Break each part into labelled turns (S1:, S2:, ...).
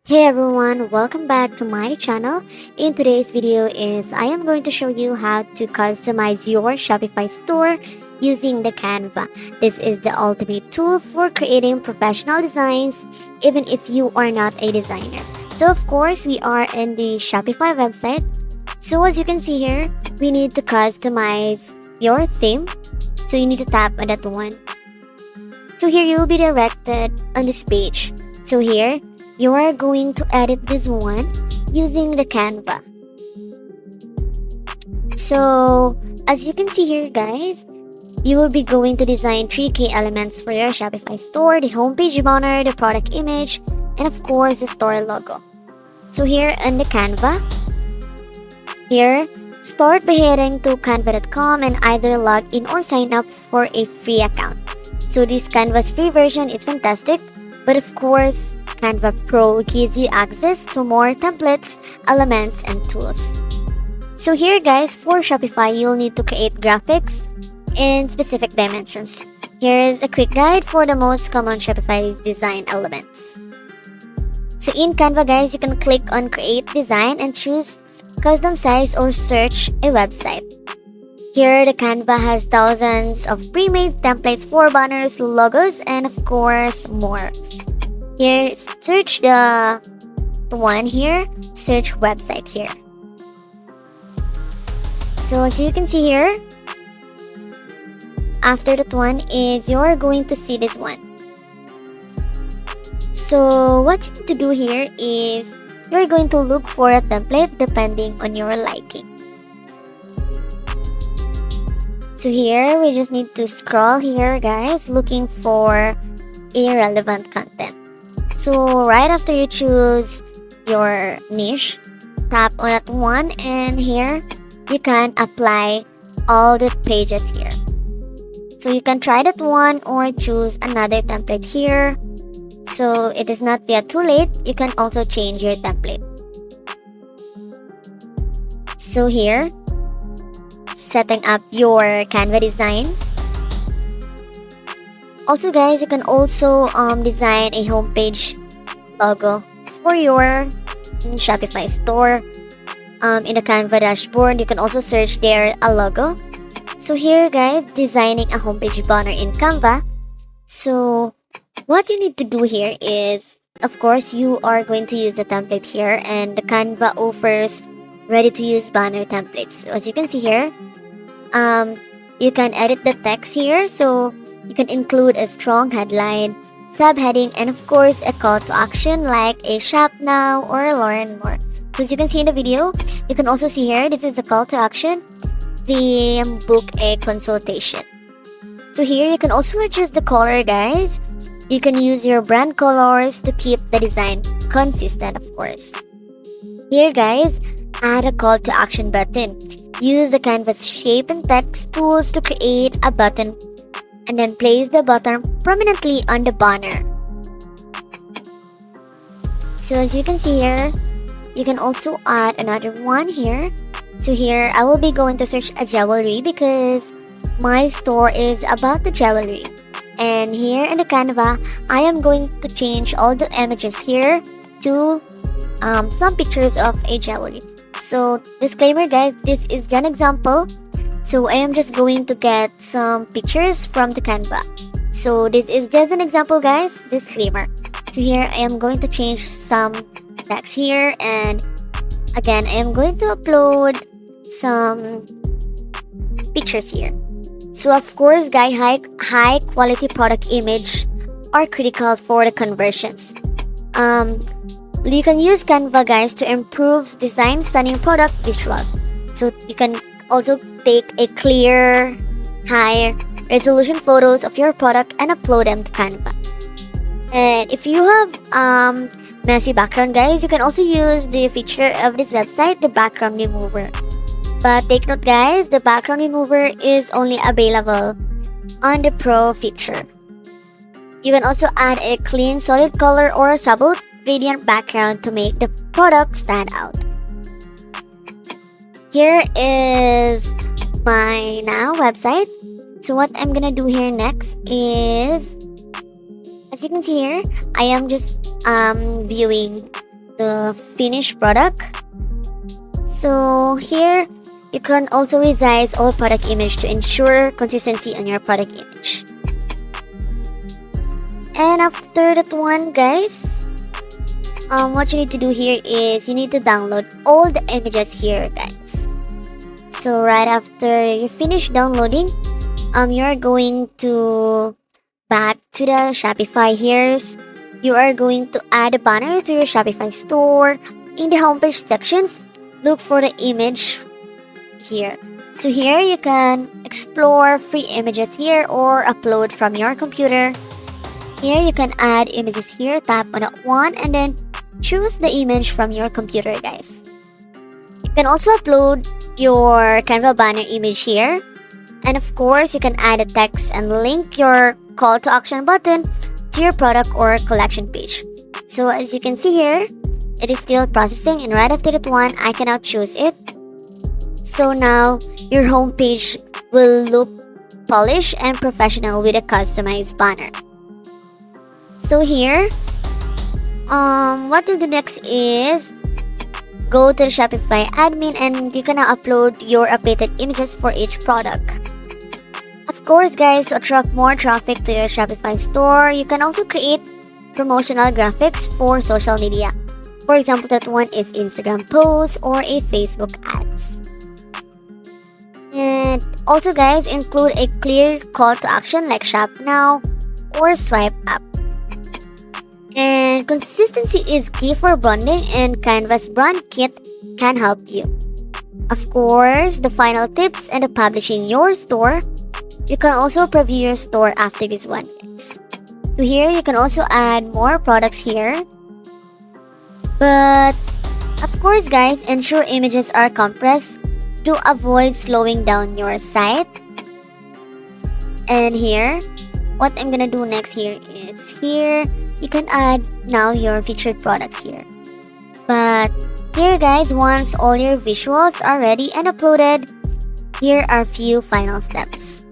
S1: Hey everyone, welcome back to my channel. In today's video I am going to show you how to customize your Shopify store using the Canva. This is the ultimate tool for creating professional designs even if you are not a designer. So of course, we are in the Shopify website. So as you can see here, we need to customize your theme. So you need to tap on that one. So here you will be directed on this page. So here, you are going to edit this one using the Canva. So as you can see here guys, you will be going to design 3 key elements for your Shopify store: the homepage banner, the product image, and of course the store logo. So here in the Canva, here, start by heading to canva.com and either log in or sign up for a free account. So this Canva's free version is fantastic, but of course, Canva Pro gives you access to more templates, elements, and tools. So here guys, for Shopify, you'll need to create graphics in specific dimensions. Here is a quick guide for the most common Shopify design elements. So in Canva guys, you can click on create design and choose custom size or search a website. Here, the Canva has thousands of pre-made templates for banners, logos, and of course, more. Here, search the one here, search website here. So as you can see here, after that one is you're going to see this one. So what you need to do here is you're going to look for a template depending on your liking. So here, we just need to scroll here guys, looking for a relevant content. So right after you choose your niche, tap on that one and here, you can apply all the pages here. So you can try that one or choose another template here. So it is not yet too late, you can also change your template. So here, setting up your Canva design. Also guys, you can also design a homepage logo for your Shopify store. In the Canva dashboard, you can also search there a logo. So here guys, designing a homepage banner in Canva. So what you need to do here is, of course, you are going to use the template here, and the Canva offers ready-to-use banner templates. So as you can see here, you can edit the text here, so you can include a strong headline, subheading, and of course a call to action like a shop now or learn more. So as you can see in the video, you can also see here, this is the call to action, the book a consultation. So here you can also adjust the color guys. You can use your brand colors to keep the design consistent, of course. Here guys, add a call to action button. Use the Canvas shape and text tools to create a button and then place the button prominently on the banner. So as you can see here, you can also add another one here. So here, I will be going to search a jewelry because my store is about the jewelry. And here in the Canva, I am going to change all the images here to some pictures of a jewelry. So disclaimer guys, this is just an example. So I am just going to get some pictures from the Canva. So this is just an example guys, disclaimer. So here I am going to change some text here, and again I am going to upload some pictures here. So of course guys, high quality product image are critical for the conversions. You can use Canva guys to improve design stunning product visual. So you can also take a clear, high resolution photos of your product and upload them to Canva. And if you have messy background guys, you can also use the feature of this website, the background remover. But take note guys, the background remover is only available on the Pro feature. You can also add a clean solid color or a subtle gradient background to make the product stand out. Here is my now website. So what I'm gonna do here next is, as you can see here, I am just viewing the finished product. So here you can also resize all product image to ensure consistency on your product image. And after that one, guys, what you need to do here is you need to download all the images here, guys. So right after you finish downloading, you're going to back to the Shopify here. You are going to add a banner to your Shopify store. In the homepage sections, look for the image here. So here you can explore free images here or upload from your computer. Here you can add images here, tap on that one and then choose the image from your computer, guys. You can also upload your Canva banner image here. And of course, you can add a text and link your call to action button to your product or collection page. So as you can see here, it is still processing, and right after that one, I can now choose it. So now your home page will look polished and professional with a customized banner. So here, what you'll do next is go to the Shopify admin and you can now upload your updated images for each product. Of course, guys, to attract more traffic to your Shopify store, you can also create promotional graphics for social media. For example, that one is Instagram posts or a Facebook ads. And also, guys, include a clear call to action like shop now or swipe up. And consistency is key for branding, and Canva's brand kit can help you. Of course, the final tips and the publishing your store. You can also preview your store after this one. So here you can also add more products here. But of course, guys, ensure images are compressed to avoid slowing down your site. And here, what I'm gonna do next here is here you can add now your featured products here. But here, guys, once all your visuals are ready and uploaded, here are few final steps.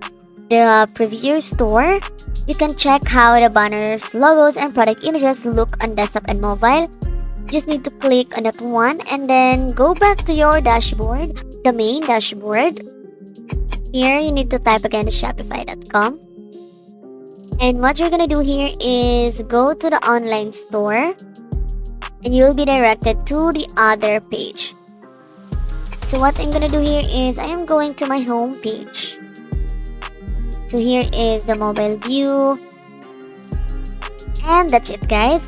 S1: The preview store, you can check how the banners, logos, and product images look on desktop and mobile. Just need to click on that one and then go back to your dashboard, the main dashboard. Here you need to type again the shopify.com. And what you're gonna do here is go to the online store and you'll be directed to the other page. So what I'm gonna do here is I am going to my home page. So here is the mobile view. And that's it, guys.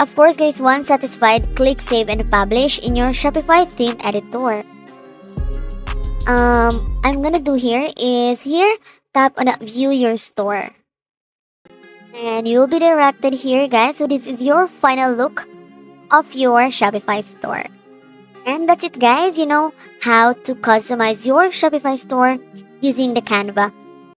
S1: Of course, guys, once satisfied, click save and publish in your Shopify theme editor. I'm gonna do here is here, tap on view your store. And you'll be directed here, guys. So this is your final look of your Shopify store. And that's it, guys. You know how to customize your Shopify store using the Canva.